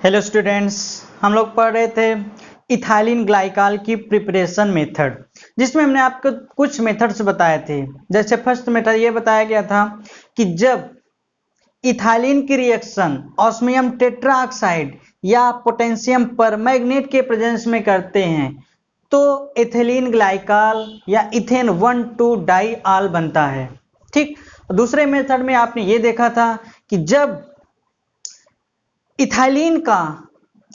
Hello students, हम लोग पढ़ रहे थे इथाइलिन ग्लाइकॉल की प्रिपरेशन मेथड, जिसमें हमने आपको कुछ मेथड्स बताए थे। जैसे फर्स्ट मेथड ये बताया गया था कि जब इथाइलिन की रिएक्शन ऑस्मियम टेट्राऑक्साइड या पोटेशियम परमैंगनेट के प्रेजेंस में करते हैं तो इथिलीन ग्लाइकॉल या इथेन 1,2 डाइऑल बनता है। ठीक, दूसरे मेथड में आपने ये देखा था कि जब इथाइलिन का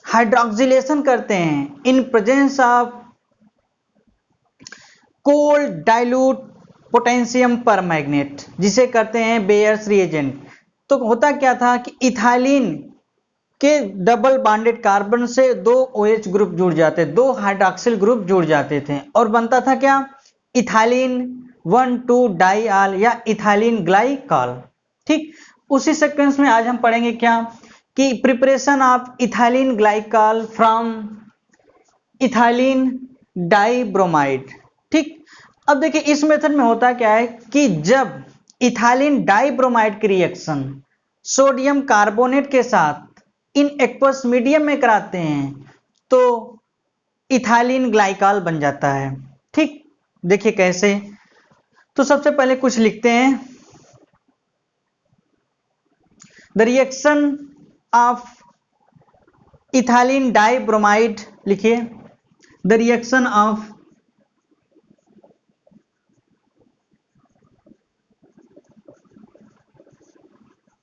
हाइड्रोक्सिलेशन करते हैं इन presence of cold dilute potassium permanganate, जिसे करते हैं बेयर्स रिएजेंट। तो होता क्या था कि इथाइलिन के डबल बॉन्डेड कार्बन से दो OH ग्रुप जुड़ जाते, दो हाइड्रोक्सिल ग्रुप जुड़ जाते थे और बनता था क्या, इथाइलिन 1,2 डाइऑल या इथाइलिन ग्लाइकॉल। ठीक, उसी सीक्वेंस में आज हम पढ़ेंगे क्या कि preparation of ethylene glycol from ethylene dibromide. ठीक, अब देखिए इस मेथड में होता क्या है कि जब इथाइलिन डाइब्रोमाइड की रिएक्शन सोडियम कार्बोनेट के साथ इन एक्वस मीडियम में कराते हैं तो इथाइलिन ग्लाइकॉल बन जाता है। ठीक, देखिए कैसे। तो सबसे पहले कुछ लिखते हैं, the reaction of ethylene dibromide लिखिए, the reaction of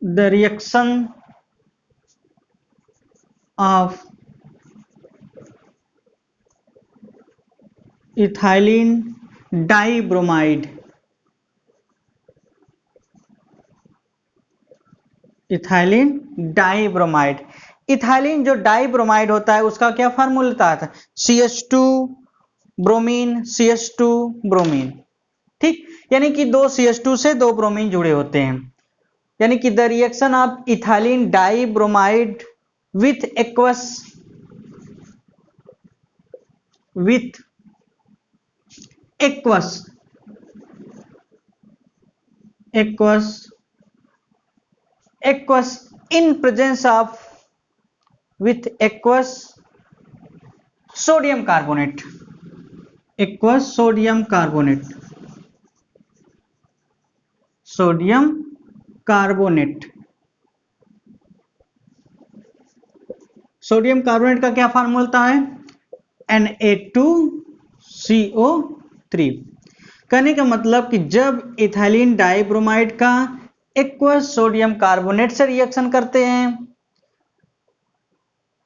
the reaction of ethylene dibromide, ethylene dibromide. Ethylene जो डाइब्रोमाइड होता है उसका क्या फार्मूला होता है, CH2 ब्रोमीन CH2 ब्रोमीन। ठीक, यानी कि दो CH2 से दो ब्रोमीन जुड़े होते हैं, यानी कि the reaction of ethylene dibromide with aqueous in presence of with aqueous sodium carbonate, sodium carbonate का क्या फार्मूला है, Na2CO3। कहने का मतलब कि जब इथाइलिन डाइब्रोमाइड का एक्वस सोडियम कार्बोनेट से रिएक्शन करते हैं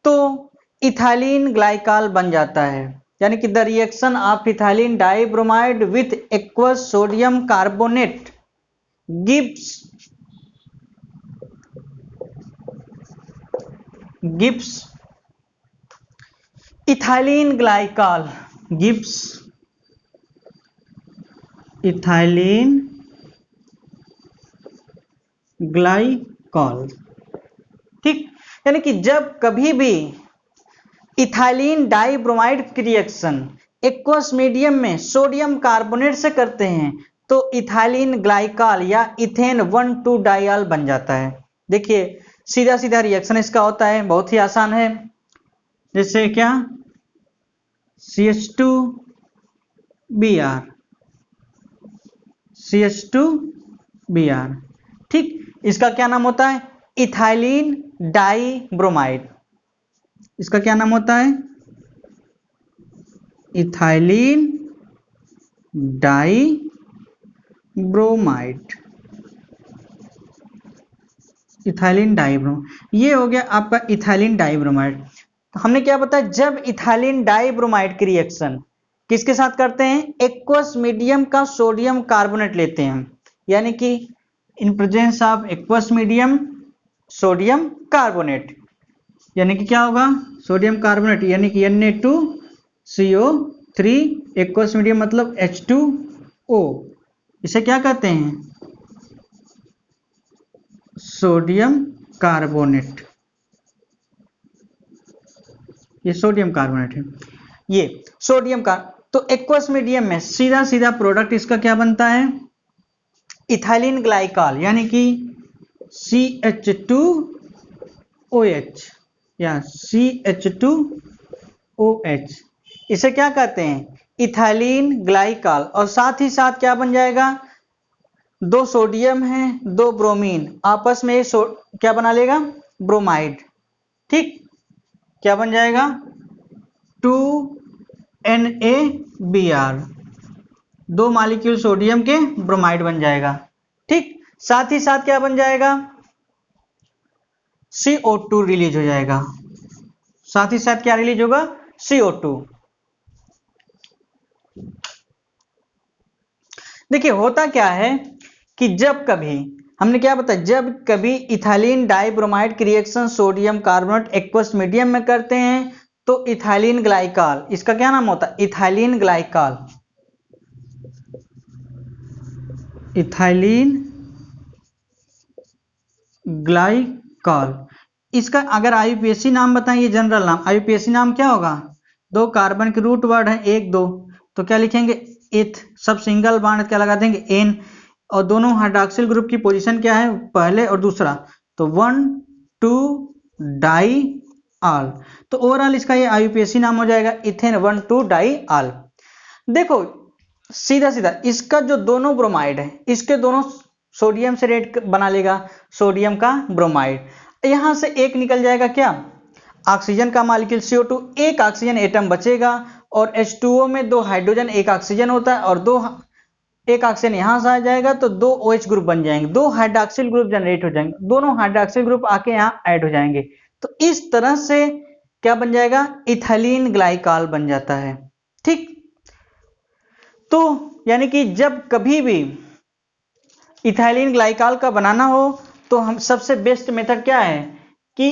तो इथाइलिन ग्लाइकॉल बन जाता है, यानी कि the reaction of ethylene dibromide with aqueous sodium carbonate gives ethylene glycol, ethylene glycol. ठीक, यानी कि जब कभी भी इथाइलिन डाइब्रोमाइड की रिएक्शन एक्वस मीडियम में सोडियम कार्बोनेट से करते हैं तो इथाइलिन ग्लाइकॉल या इथेन 1,2 डाइऑल बन जाता है। देखिए सीधा सीधा रिएक्शन इसका होता है, बहुत ही आसान है। जैसे क्या, CH2Br। ठीक, इसका क्या नाम होता है, इथाइलिन डाइब्रोमाइड। इसका क्या नाम होता है, इथाइलिन डाइब्रोमाइड। ये हो गया आपका इथाइलिन डाइब्रोमाइड। हमने क्या बताया, जब इथाइलिन डाइब्रोमाइड की रिएक्शन किसके साथ करते हैं, एक्वस मीडियम का सोडियम कार्बोनेट लेते हैं, यानी कि इन presence of aqueous medium sodium carbonate, यानी कि क्या होगा, सोडियम कार्बोनेट यानी कि Na2CO3, एक्वस मीडियम मतलब H2O। इसे क्या कहते हैं, सोडियम कार्बोनेट। ये सोडियम कार्बोनेट है, ये सोडियम का। तो एक्वस मीडियम में सीधा सीधा प्रोडक्ट इसका क्या बनता है, इथाइलिन ग्लाइकॉल, यानी कि CH2OH। या CH2OH, इसे क्या कहते हैं? Ethylene glycol. और साथ ही साथ क्या बन जाएगा? दो सोडियम है, दो ब्रोमीन, आपस में क्या बना लेगा? ब्रोमाइड। ठीक, क्या बन जाएगा? 2NaBr, दो मॉलिक्यूल सोडियम के ब्रोमाइड बन जाएगा। ठीक, साथ ही साथ क्या बन जाएगा? CO2 रिलीज हो जाएगा। साथ ही साथ क्या रिलीज होगा? CO2। देखिए होता क्या है कि जब कभी हमने क्या बताया, जब कभी इथाइलिन डाइब्रोमाइड की reaction sodium carbonate aqueous medium में करते हैं तो इथाइलिन ग्लाइकॉल, इसका क्या नाम होता है? Ethylene glycol. इथाइलिन ग्लाइकॉल, इसका अगर आईयूपीएसी नाम बताएं, ये जनरल नाम, आईयूपीएसी नाम क्या होगा? दो कार्बन के रूट वर्ड है 1 2, तो क्या लिखेंगे? इथ, सब सिंगल बॉन्ड क्या लगा देंगे? एन, और दोनों हाइड्रॉक्सिल ग्रुप की पोजीशन क्या है? पहले और दूसरा, तो 1 2 डाई आल। तो ओवरऑल इसका ये आईयूपीएसी नाम हो जाएगा इथेन 1 2 डाई आल। देखो सीधा सीधा इसका जो दोनों ब्रोमाइड है, इसके दोनों सोडियम से रेड बना लेगा, सोडियम का ब्रोमाइड। यहां से एक निकल जाएगा क्या? ऑक्सीजन का मॉलिक्यूल CO2, एक ऑक्सीजन एटम बचेगा, और H2O में दो हाइड्रोजन एक ऑक्सीजन होता है, और एक ऑक्सीजन यहां से आ जाएगा तो दो OH ग्रुप बन जाएंगे, दो हाइड्रॉक्सिल ग्रुप जनरेट हो जाएंगे, दोनों हाइड्रॉक्सिल ग्रुप आके यहां ऐड हो जाएंगे। तो इस तरह से क्या बन जाएगा? इथाइलिन ग्लाइकॉल बन जाता है। ठीक, तो यानी कि जब कभी भी इथाइलिन ग्लाइकॉल का बनाना हो तो हम सबसे बेस्ट मेथड क्या है कि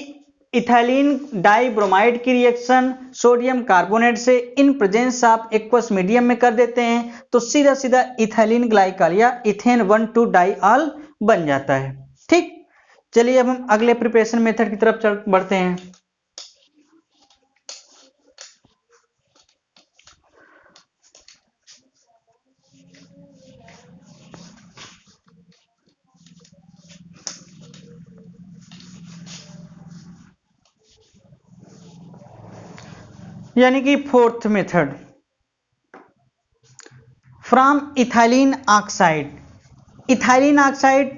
इथाइलिन डाइब्रोमाइड की रिएक्शन सोडियम कार्बोनेट से इन प्रेजेंस ऑफ एक्वस मीडियम में कर देते हैं तो सीधा सीधा इथाइलिन ग्लाइकॉल या इथेन 1 2 डाइऑल बन जाता है। ठीक, चलिए अब हम अगले प्रिपरेशन मेथड की तरफ बढ़ते हैं। यानी कि fourth method, from ethylene oxide. Ethylene oxide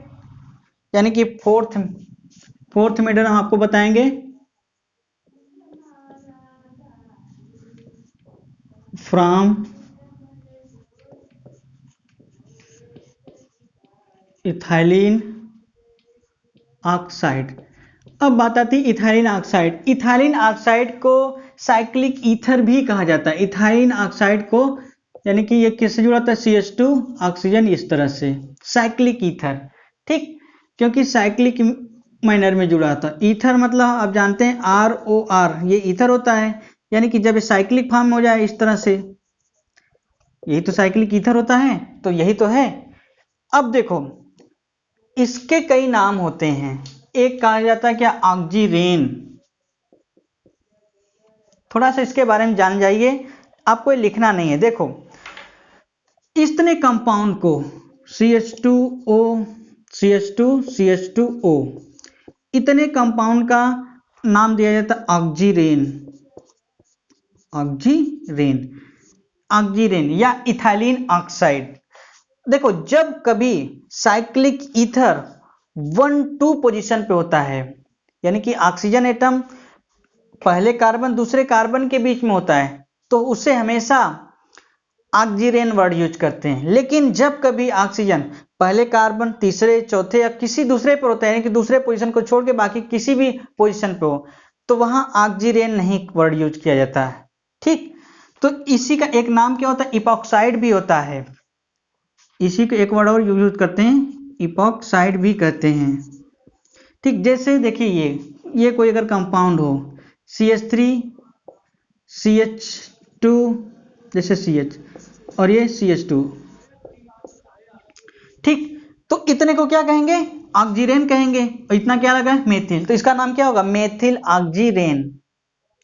यानी कि फोर्थ मेथड हम आपको बताएंगे फ्रॉम इथाइलिन ऑक्साइड। अब बात आती है इथाइलिन ऑक्साइड। इथाइलिन ऑक्साइड को साइक्लिक ईथर भी कहा जाता है। इथाइलिन ऑक्साइड को यानी कि ये किससे जुड़ा था? CH2 ऑक्सीजन, इस तरह से साइक्लिक ईथर। ठीक, क्योंकि साइक्लिक मैनर में जुड़ा था। ईथर मतलब आप जानते हैं ROR, ये ईथर होता है, यानी कि जब ये साइक्लिक फॉर्म हो जाए इस तरह से, यही तो साइक्लिक ईथर होता है, तो यही तो है। अब देखो इसके कई नाम होते हैं, एक कहा जाता है क्या? ऑक्जीरेन। थोड़ा सा इसके बारे में जान जाइए, आपको ये लिखना नहीं है। देखो इतने कंपाउंड को CH2O CH2 CH2O, इतने कंपाउंड का नाम दिया जाता है ऑक्जीरेन। ऑक्जीरेन, ऑक्जीरेन या इथाइलिन ऑक्साइड। देखो जब कभी साइक्लिक ईथर 1 2 पोजीशन पे होता है, यानी कि ऑक्सीजन एटम पहले कार्बन दूसरे कार्बन के बीच में होता है, तो उसे हमेशा ऑक्जीरेन वर्ड यूज करते हैं। लेकिन जब कभी ऑक्सीजन पहले कार्बन तीसरे चौथे या किसी दूसरे पर होता है, यानी कि दूसरे पोजीशन को छोड़ के बाकी किसी भी पोजीशन पे हो, तो वहां ऑक्जीरेन नहीं वर्ड यूज किया जाता है। ठीक, तो इसी का एक नाम क्या होता है? इपॉक्साइड भी होता है। इसी को एक वर्ड और यूज करते हैं, इपॉक्साइड भी कहते हैं। ठीक, जैसे देखिए ये कोई अगर कंपाउंड हो CH3 CH2 जैसे CH और ये CH2, ठीक, तो इतने को क्या कहेंगे? ऑक्जीरेन कहेंगे। और इतना क्या लगा है? मेथिल, तो इसका नाम क्या होगा? मेथिल ऑक्जीरेन।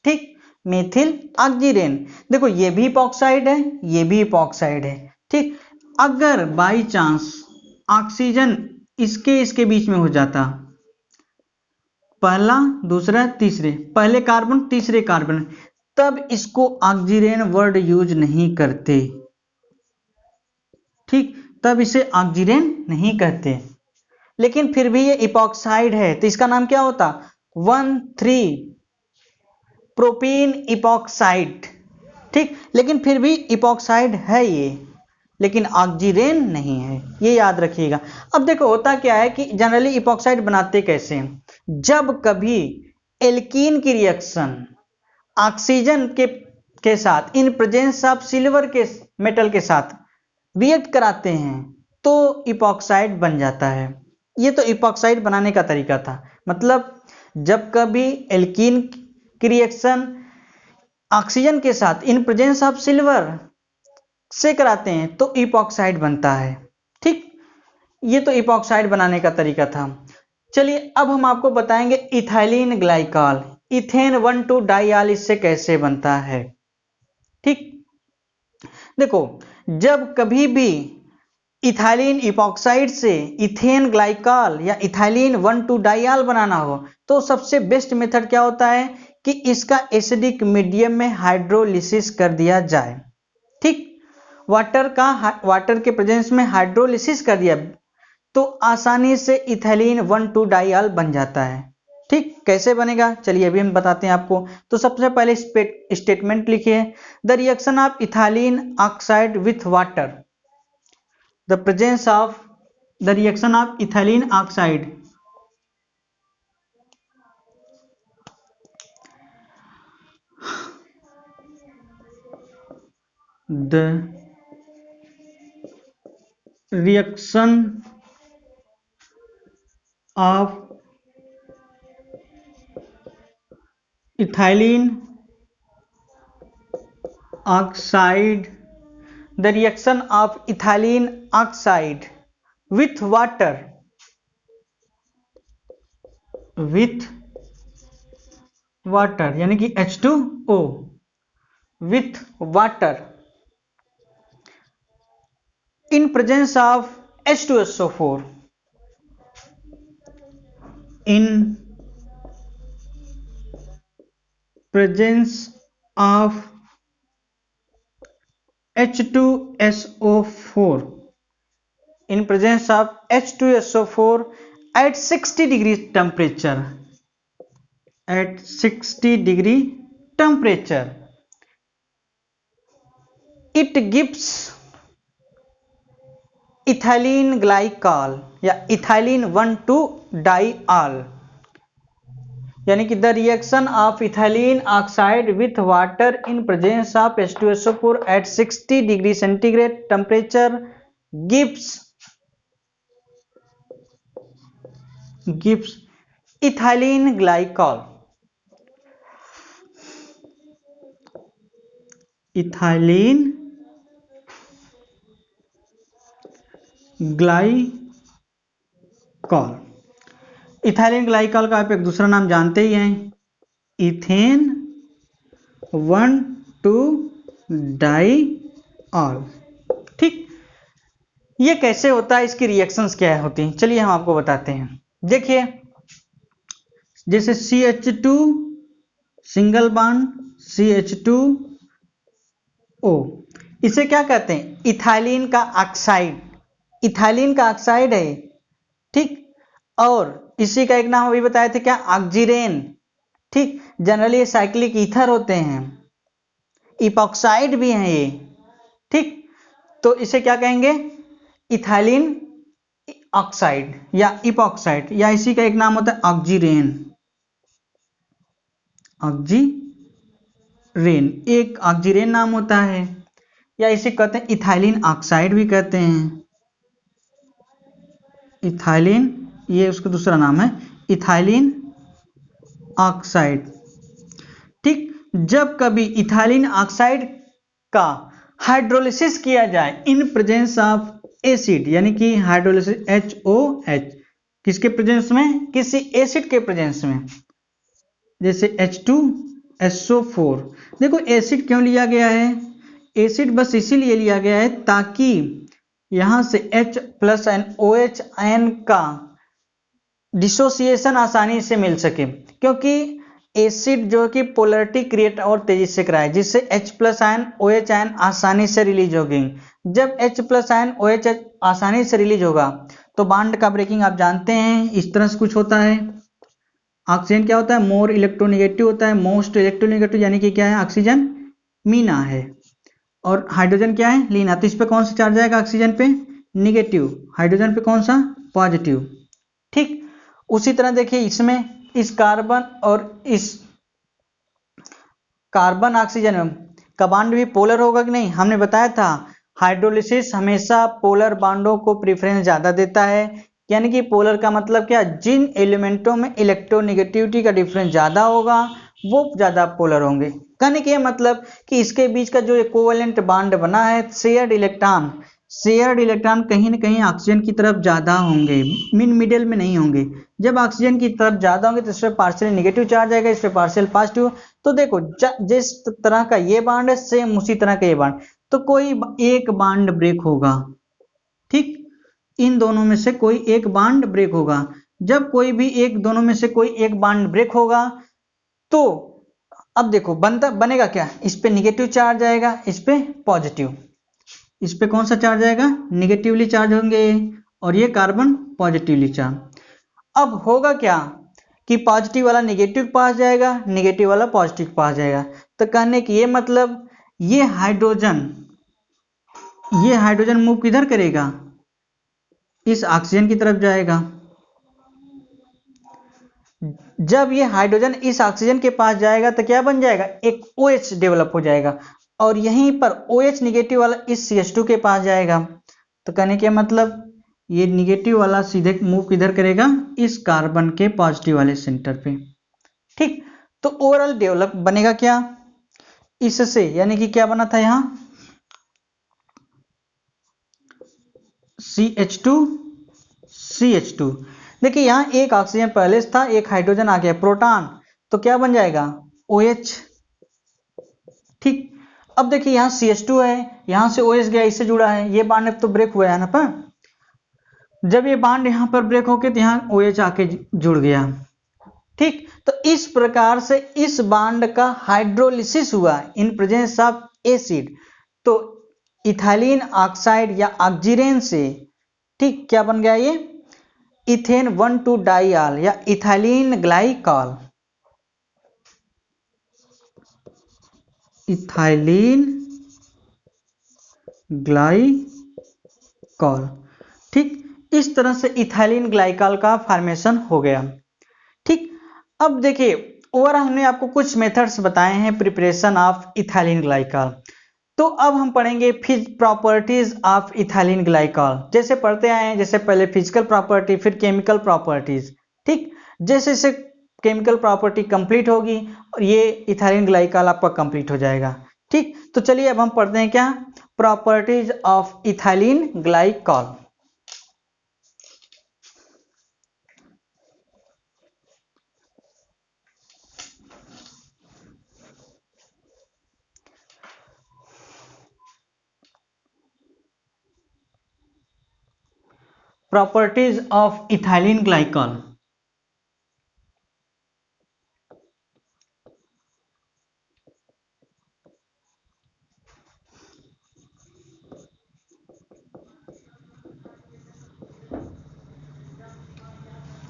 ठीक, मेथिल ऑक्जीरेन। देखो ये भी इपॉक्साइड है, ये भी इपॉक्साइड है। ठीक, अगर बाई चांस ऑक्सीजन इसके बीच में हो जाता पहला दूसरा तीसरे, पहले कार्बन तीसरे कार्बन, तब इसको ऑक्सीजन वर्ड यूज नहीं करते। ठीक, तब इसे ऑक्सीजन नहीं कहते। लेकिन फिर भी ये इपॉक्साइड है तो इसका नाम क्या होता? 1,3 प्रोपीन इपॉक्साइड। ठीक, लेकिन फिर भी इपॉक्साइड है ये, लेकिन ऑक्सीजन नहीं है, ये याद रखिएगा। अब देखो होता क्या है कि जनरली इपॉक्साइड बनाते कैसे हैं? जब कभी एल्कीन की रिएक्शन ऑक्सीजन के साथ इन प्रेजेंस ऑफ सिल्वर के मेटल के साथ रिएक्ट कराते हैं तो इपॉक्साइड बन जाता है। ये तो इपॉक्साइड बनाने का तरीका था। मतलब जब कभी एल्कीन की रिएक्शन ऑक्सीजन के साथ इन प्रेजेंस ऑफ सिल्वर से कराते हैं तो इपॉक्साइड बनता है। ठीक, ये तो इपॉक्साइड बनाने का तरीका था। चलिए अब हम आपको बताएंगे इथाइलिन ग्लाइकॉल, इथेन 1,2 डाइऑल इससे कैसे बनता है। ठीक, देखो जब कभी भी इथाइलिन इपॉक्साइड से इथेन ग्लाइकॉल या इथाइलिन 1,2 डाइऑल बनाना हो तो सबसे बेस्ट मेथड क्या होता है कि इसका एसिडिक मीडियम में हाइड्रोलिसिस कर दिया जाए। ठीक, वाटर के प्रेजेंस में हाइड्रोलिसिस कर दिया तो आसानी से इथाइलिन 1,2 डाइऑल बन जाता है। ठीक, कैसे बनेगा चलिए अभी हम बताते हैं आपको। तो सबसे पहले स्टेटमेंट लिखिए, the reaction of ethylene oxide with water, the presence of the reaction of ethylene oxide the reaction of ethylene oxide, the reaction of ethylene oxide with water यानी कि H2O with water in presence of H2SO4, in presence of H2SO4, in presence of H2SO4 at 60 degree temperature, at 60 degree temperature, it gives ethylene glycol या ethylene 1,2 diol, यानी कि the reaction of ethylene oxide with water in presence of H2SO4 at 60 degree centigrade temperature gives ethylene glycol, ethylene glycol. Ethylene glycol का आप एक दूसरा नाम जानते ही हैं, इथेन 1,2 डाइऑल। ठीक, ये कैसे होता है, इसकी रिएक्शंस क्या होती हैं, चलिए हम आपको बताते हैं। देखिए जैसे CH2 सिंगल बॉन्ड CH2O, इसे क्या कहते हैं? इथाइलिन का ऑक्साइड, इथाइलिन का ऑक्साइड है। ठीक, और इसी का एक नाम अभी बताए थे क्या? ऑक्सीरेन। ठीक, जनरली ये साइक्लिक ईथर होते हैं, इपॉक्साइड भी हैं ये। ठीक, तो इसे क्या कहेंगे? इथाइलिन ऑक्साइड या इपॉक्साइड, या इसी का एक नाम होता है ऑक्सीरेन। ऑक्सीरेन एक ऑक्सीरेन नाम होता है, या इसे कहते हैं इथाइलिन ऑक्साइड भी कहते हैं। इथाइलिन ये उसका दूसरा नाम है, इथाइलिन ऑक्साइड। ठीक, जब कभी इथाइलिन ऑक्साइड का हाइड्रोलिसिस किया जाए इन प्रेजेंस ऑफ एसिड, यानी कि हाइड्रोलिसिस HOH, किसके प्रेजेंस में? किसी एसिड के प्रेजेंस में, जैसे H2SO4। देखो एसिड क्यों लिया गया है? एसिड बस इसीलिए लिया गया है ताकि यहां से H+ एंड OH आयन का डिसोसिएशन आसानी से मिल सके, क्योंकि एसिड जो कि पोलरिटी क्रिएट और तेजी से कराए, जिससे H plus ion OH ion आसानी से रिलीज होगी। जब H प्लस आयन OH आसानी से रिलीज होगा तो बॉन्ड का ब्रेकिंग आप जानते हैं इस तरह से कुछ होता है। ऑक्सीजन क्या होता है, मोर इलेक्ट्रोनिगेटिव होता है, मोस्ट इलेक्ट्रोनिगेटिव यानी कि क्या है, ऑक्सीजन मीना है, और हाइड्रोजन क्या है, लीना। तो इस पे कौन सा चार्ज आएगा, ऑक्सीजन पे निगेटिव, हाइड्रोजन पे कौन सा, पॉजिटिव। ठीक, उसी तरह देखिए इसमें इस कार्बन और इस कार्बन ऑक्सीजन का बॉन्ड भी पोलर होगा कि नहीं, हमने बताया था हाइड्रोलिसिस हमेशा पोलर बॉन्डों को प्रेफरेंस ज्यादा देता है। यानी कि पोलर का मतलब क्या, जिन एलिमेंटों में इलेक्ट्रोनेगेटिविटी का डिफरेंस ज्यादा होगा वो ज्यादा पोलर होंगे। कहने के मतलब कि इसके बीच का जो कोवेलेंट बॉन्ड बना है, शेयर्ड इलेक्ट्रॉन कहीं ना कहीं ऑक्सीजन की तरफ ज्यादा होंगे, मिडिल में नहीं होंगे। जब ऑक्सीजन की तरफ ज्यादा होंगे तो इस पर पार्शियल नेगेटिव चार्ज आएगा, इस पर पार्शियल पॉजिटिव। तो देखो जिस तरह का ये बॉन्ड है सेम उसी तरह का ये बॉन्ड, तो कोई एक बॉन्ड ब्रेक होगा। ठीक, इन दोनों में से कोई एक बॉन्ड ब्रेक होगा। जब कोई भी एक दोनों में से कोई एक बॉन्ड ब्रेक होगा तो अब देखो बनेगा क्या, इस पे निगेटिव चार्ज आएगा, इस पे पॉजिटिव। इस पे कौन सा चार्ज आएगा, निगेटिवली चार्ज होंगे, और ये कार्बन पॉजिटिवली चार्ज। अब होगा क्या कि पॉजिटिव वाला निगेटिव के पास जाएगा, निगेटिव वाला पॉजिटिव के पास जाएगा। तो कहने की ये मतलब ये हाइड्रोजन मूव किधर करेगा, इस ऑक्सीजन की तरफ जाएगा। जब ये हाइड्रोजन इस ऑक्सीजन के पास जाएगा तो क्या बन जाएगा, एक OH डेवलप हो जाएगा, और यहीं पर OH निगेटिव वाला इस CH2 के पास जाएगा। तो कहने के मतलब ये निगेटिव वाला सीधे मूव किधर करेगा, इस कार्बन के पॉजिटिव वाले सेंटर पे। ठीक, तो ओवरऑल डेवलप बनेगा क्या इससे, यानी कि क्या बना था यहां CH2। देखिए यहां एक ऑक्सीजन पहले से था, एक हाइड्रोजन आ गया, प्रोटॉन, तो क्या बन जाएगा OH। ठीक, अब देखिए यहां CH2 है, यहां से OH गया, इससे जुड़ा है, ये बॉन्ड तो ब्रेक हुआ है ना पर। जब ये बॉन्ड यहां पर ब्रेक होके तो यहां OH आके जुड़ गया। ठीक, तो इस प्रकार से इस बॉन्ड का हाइड्रोलिसिस हुआ इन प्रेजेंस ऑफ एसिड। तो इथाइलिन ऑक्साइड या ऑक्सीजन से ठीक क्या बन गया, ये इथेन 1,2 डाइऑल या इथाइलिन ग्लाइकॉल। Ethylene glycol. ठीक, इस तरह से इथाइलिन ग्लाइकॉल का फॉर्मेशन हो गया। ठीक, अब देखिए ओवरऑल हमने आपको कुछ मेथड्स बताए हैं प्रिपरेशन ऑफ इथाइलिन ग्लाइकॉल। तो अब हम पढ़ेंगे प्रॉपर्टीज ऑफ इथाइलिन ग्लाइकॉल। जैसे पढ़ते आए हैं, जैसे पहले फिजिकल प्रॉपर्टी फिर केमिकल प्रॉपर्टीज। ठीक, जैसे जैसे केमिकल प्रॉपर्टी कंप्लीट होगी और ये इथाइलिन ग्लाइकॉल आपका कंप्लीट हो जाएगा। ठीक, तो चलिए अब हम पढ़ते हैं क्या, properties of ethylene glycol. Properties of ethylene glycol.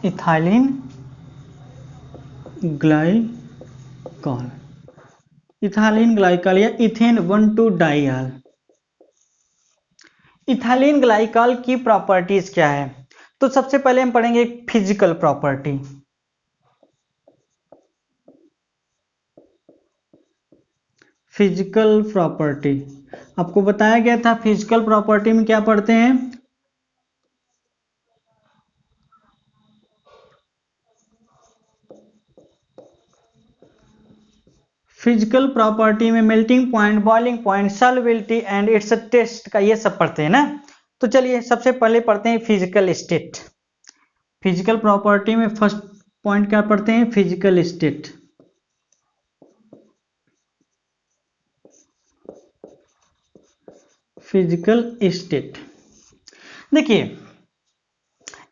Ethylene glycol, ethylene glycol या इथेन 1,2 डाइऑल। इथाइलिन ग्लाइकॉल की प्रॉपर्टीज क्या है, तो सबसे पहले हम पढ़ेंगे फिजिकल प्रॉपर्टी। फिजिकल प्रॉपर्टी आपको बताया गया था, फिजिकल प्रॉपर्टी में क्या पढ़ते हैं, फिजिकल प्रॉपर्टी में melting point, boiling point, solubility and its taste का ये सब पढ़ते हैं ना। तो चलिए सबसे पहले पढ़ते हैं फिजिकल स्टेट। फिजिकल प्रॉपर्टी में फर्स्ट पॉइंट क्या पढ़ते हैं, फिजिकल स्टेट। फिजिकल स्टेट देखिए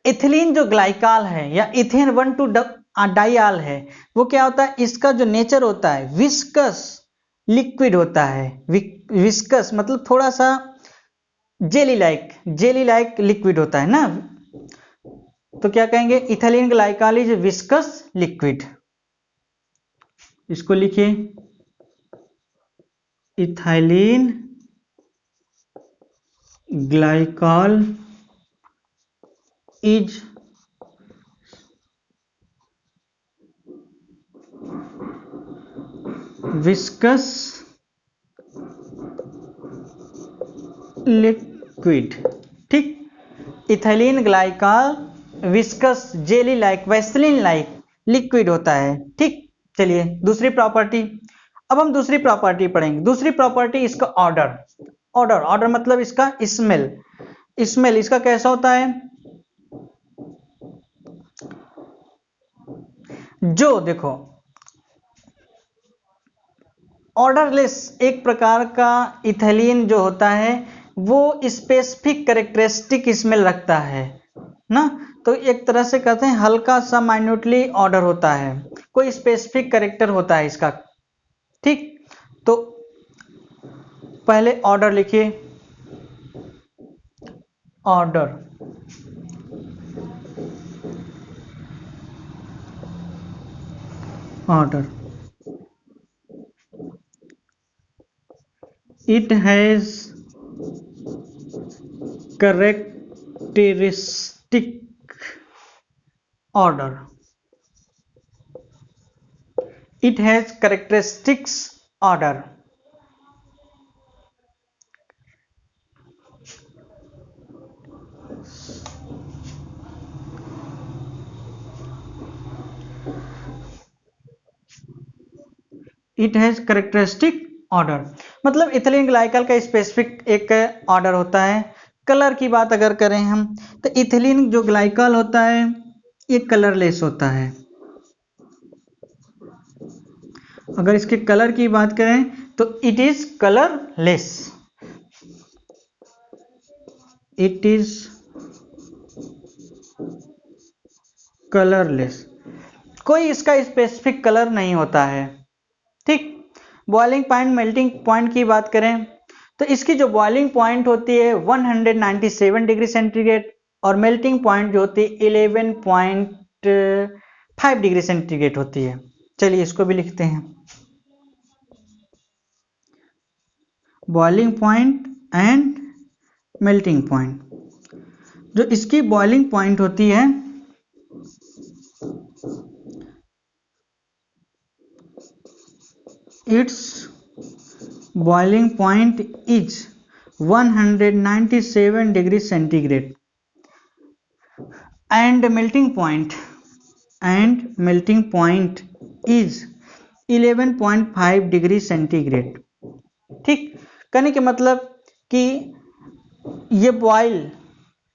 इथिलीन जो ग्लाइकाल है या इथेन 1,2 डाइआल है, वो क्या होता है, इसका जो नेचर होता है विस्कस लिक्विड होता है। विस्कस मतलब थोड़ा सा जेली लाइक लिक्विड होता है ना, तो क्या कहेंगे, ethylene glycol is viscous liquid. इसको लिखिए, ethylene glycol is viscous liquid. ठीक, ethylene glycol viscous jelly like vaseline like liquid होता है। ठीक, चलिए दूसरी प्रॉपर्टी। अब हम दूसरी प्रॉपर्टी पढ़ेंगे। दूसरी प्रॉपर्टी इसका ऑर्डर मतलब इसका स्मेल इसका कैसा होता है, जो देखो ऑर्डरलेस एक प्रकार का इथिलीन जो होता है वो स्पेसिफिक कैरेक्टरिस्टिक स्मेल रखता है ना, तो एक तरह से कहते हैं हल्का सा माइन्यूटली ऑर्डर होता है, कोई स्पेसिफिक कैरेक्टर होता है इसका। ठीक, तो पहले ऑर्डर लिखिए, order it has characteristic order, it has characteristics order। It has characteristic order मतलब इथिलीन ग्लाइकल का स्पेसिफिक एक ऑर्डर होता है। कलर की बात अगर करें हम, तो इथिलीन जो ग्लाइकल होता है ये कलरलेस होता है। अगर इसके कलर की बात करें तो it is colourless, it is colourless, कोई इसका स्पेसिफिक कलर नहीं होता है। ठीक, बॉइलिंग पॉइंट मेल्टिंग पॉइंट की बात करें तो इसकी जो बॉइलिंग पॉइंट होती है 197 डिग्री सेंटीग्रेड और मेल्टिंग पॉइंट जो होती है 11.5 डिग्री सेंटीग्रेड होती है। चलिए इसको भी लिखते हैं, boiling point and melting point. जो इसकी बॉइलिंग पॉइंट होती है its boiling point is 197 degree centigrade and melting point is 11.5 degree centigrade. ठीक, कहने के मतलब कि ये बॉयल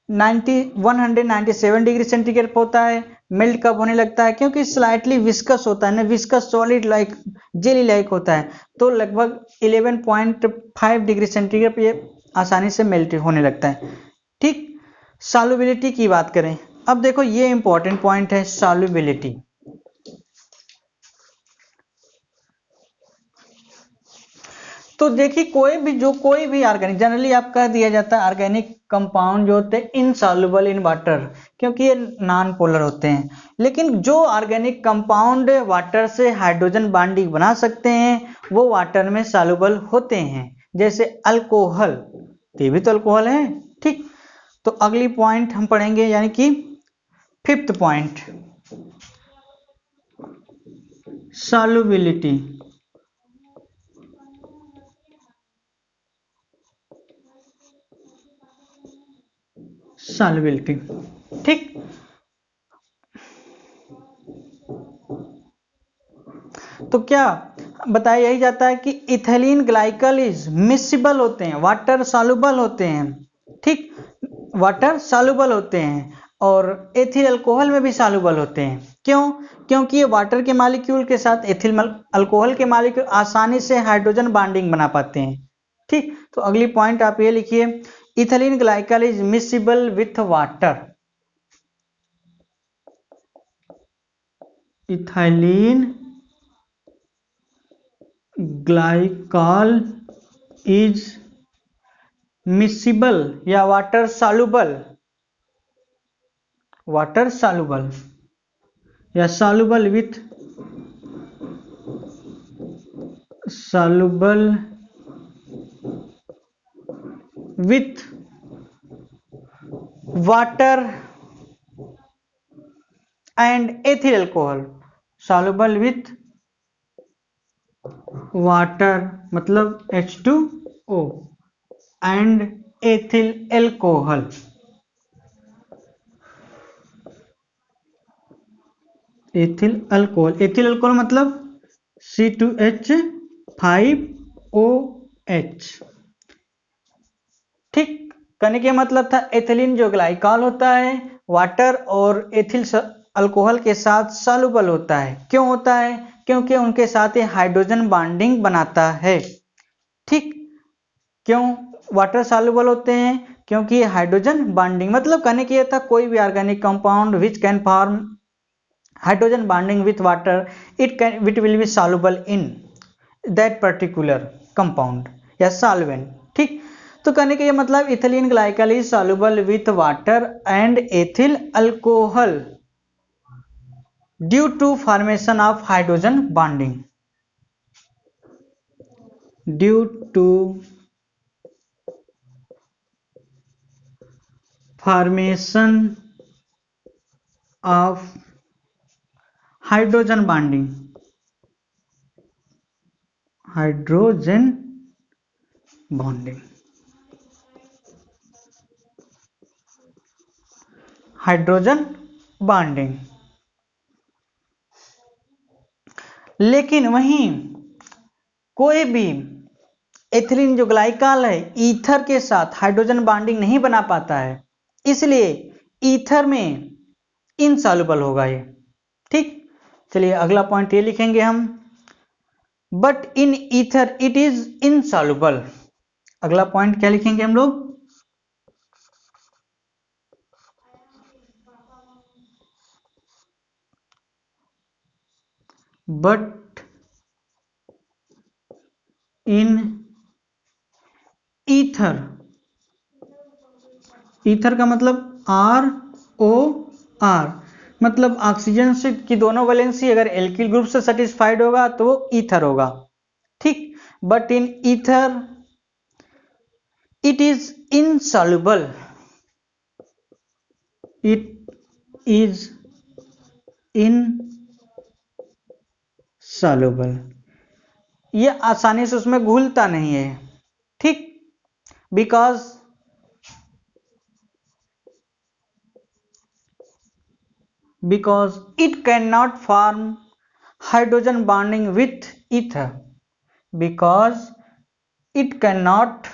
197 डिग्री सेंटीग्रेड पर होता है। मेल्ट कब होने लगता है, क्योंकि स्लाइटली विस्कस होता है ना, viscous solid like jelly like होता है, तो लगभग 11.5 डिग्री सेंटीग्रेड पे ये आसानी से मेल्ट होने लगता है। ठीक, सॉल्युबिलिटी की बात करें, अब देखो ये इंपॉर्टेंट पॉइंट है सॉल्युबिलिटी। तो देखिए कोई भी ऑर्गेनिक, जनरली आप कह दिया जाता है ऑर्गेनिक कंपाउंड जो होते हैं इनसॉल्युबल इन वाटर, क्योंकि ये नॉन पोलर होते हैं। लेकिन जो ऑर्गेनिक कंपाउंड वाटर से हाइड्रोजन बॉन्डिंग बना सकते हैं वो वाटर में सॉल्युबल होते हैं, जैसे अल्कोहल, ये भी तो अल्कोहल है। ठीक, तो अगली पॉइंट हम पढ़ेंगे, यानी कि 5th पॉइंट, सॉल्युबिलिटी। सॉल्युबिलिटी, ठीक, तो क्या बताया यही जाता है कि इथिलीन ग्लाइकल इज मिसिबल होते हैं, वाटर सॉल्युबल होते हैं। ठीक, वाटर सॉल्युबल होते हैं और एथिल अल्कोहल में भी सॉल्युबल होते हैं। क्यों? क्योंकि ये वाटर के मॉलिक्यूल के साथ एथिल अल्कोहल के मॉलिक्यूल आसानी से हाइड्रोजन बॉन्डिंग बना पाते हैं। ठीक, तो अगली पॉइंट आप ये लिखिए, ethylene glycol is miscible with water. Ethylene glycol is miscible या वाटर सॉल्युबल या soluble with water and ethyl alcohol. Soluble with water मतलब H2O and ethyl alcohol. Ethyl alcohol मतलब C2H5OH। ठीक, कहने का मतलब था एथिलीन जो ग्लाइकॉल होता है वाटर और एथिल अल्कोहल के साथ सॉल्युबल होता है। क्यों होता है? क्योंकि उनके साथ ये हाइड्रोजन बॉन्डिंग बनाता है। ठीक, क्यों वाटर सॉल्युबल होते हैं? क्योंकि ये हाइड्रोजन बॉन्डिंग मतलब कहने की था कोई भी organic compound which can form hydrogen bonding with water it will be soluble in that particular compound या सॉल्वेंट। ठीक, तो कहने का ये मतलब ethylene glycol is soluble with water and ethyl alcohol due to formation of hydrogen bonding. Due to formation of hydrogen bonding hydrogen bonding. लेकिन वहीं कोई भी एथिलीन जो ग्लाइकॉल है ईथर के साथ हाइड्रोजन बॉन्डिंग नहीं बना पाता है, इसलिए ईथर में इनसॉल्युबल होगा ये। ठीक, चलिए अगला पॉइंट ये लिखेंगे हम, but in ether it is insoluble. अगला पॉइंट क्या लिखेंगे हम लोग? बट इन ईथर, ईथर का मतलब ROR मतलब ऑक्सीजन से की दोनों वैलेंसी अगर एल्किल ग्रुप से सेटिस्फाइड होगा तो वो ईथर होगा। ठीक, but in ether it is insoluble, it is insoluble, ये आसानी से उसमें घुलता नहीं है। ठीक, because it cannot form hydrogen bonding with ether, because it cannot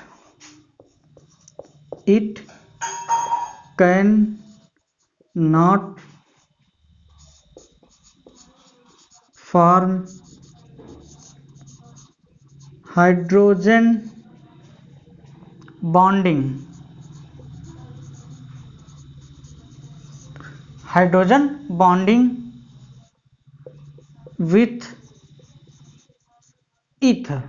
form hydrogen bonding with ether.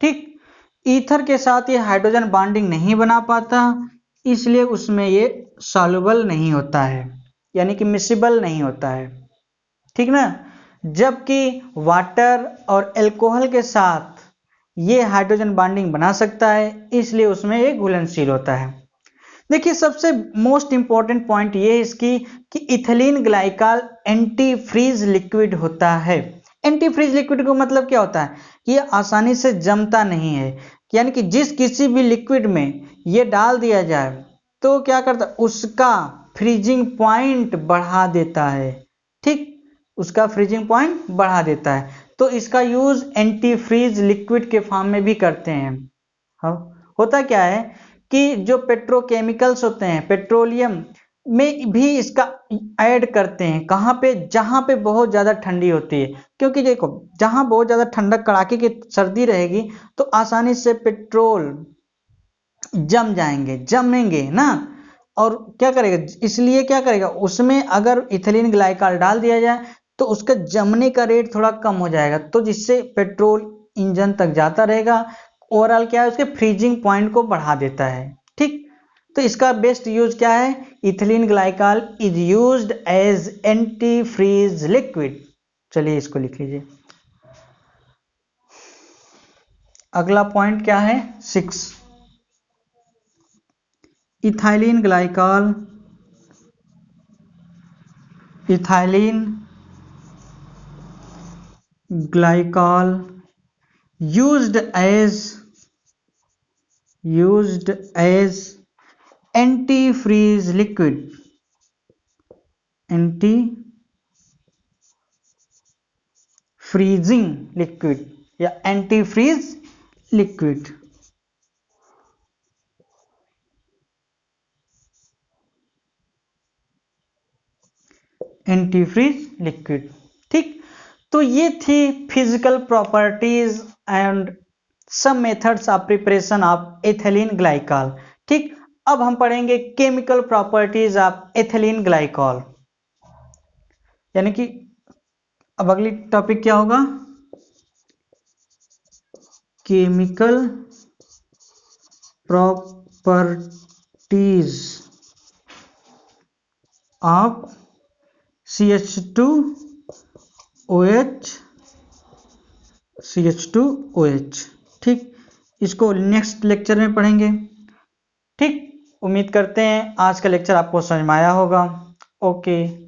ठीक, ईथर के साथ ये हाइड्रोजन बॉन्डिंग नहीं बना पाता, इसलिए उसमें ये सॉल्युबल नहीं होता है, यानी कि मिसिबल नहीं होता है। ठीक ना, जबकि वाटर और अल्कोहल के साथ ये हाइड्रोजन बॉन्डिंग बना सकता है, इसलिए उसमें ये घुलनशील होता है। देखिए सबसे मोस्ट इंपॉर्टेंट पॉइंट ये है इसकी कि ethylene glycol anti freeze liquid होता है। एंटी फ्रीज लिक्विड का मतलब क्या होता है? ये आसानी से जमता नहीं है, यानी कि जिस किसी भी लिक्विड में ये डाल दिया जाए तो क्या करता है, उसका फ्रीजिंग पॉइंट बढ़ा देता है। ठीक, उसका फ्रीजिंग पॉइंट बढ़ा देता है, तो इसका यूज एंटी फ्रीज लिक्विड के फॉर्म में भी करते हैं। होता क्या है कि जो पेट्रोकेमिकल्स होते हैं पेट्रोलियम में भी इसका ऐड करते हैं। कहाँ पे? जहां पे बहुत ज्यादा ठंडी होती है, क्योंकि देखो जहां बहुत ज्यादा ठंडक कड़ाके की सर्दी रहेगी तो आसानी से पेट्रोल जमेंगे ना, और क्या करेगा, इसलिए क्या करेगा उसमें अगर इथिलीन ग्लाइकॉल डाल दिया जाए तो उसका जमने का रेट थोड़ा कम हो जाएगा, तो जिससे पेट्रोल इंजन तक जाता रहेगा। ओवरऑल क्या है, उसके फ्रीजिंग पॉइंट को बढ़ा देता है। ठीक, तो इसका बेस्ट यूज क्या है, ethylene glycol is used as anti freeze liquid. चलिए इसको लिख लीजिए। अगला पॉइंट क्या है, 6, ethylene glycol, ethylene glycol used as anti-freeze liquid, anti-freezing liquid या anti-freeze liquid। Anti-freeze liquid. ठीक, तो ये थी physical properties and some methods of preparation of ethylene glycol. ठीक, अब हम पढ़ेंगे chemical properties of ethylene glycol, यानी कि अब अगली टॉपिक क्या होगा, केमिकल प्रॉपर्टीज ऑफ CH2OH। ठीक, इसको नेक्स्ट लेक्चर में पढ़ेंगे। ठीक, उम्मीद करते हैं आज का लेक्चर आपको समझ में आया होगा। ओके।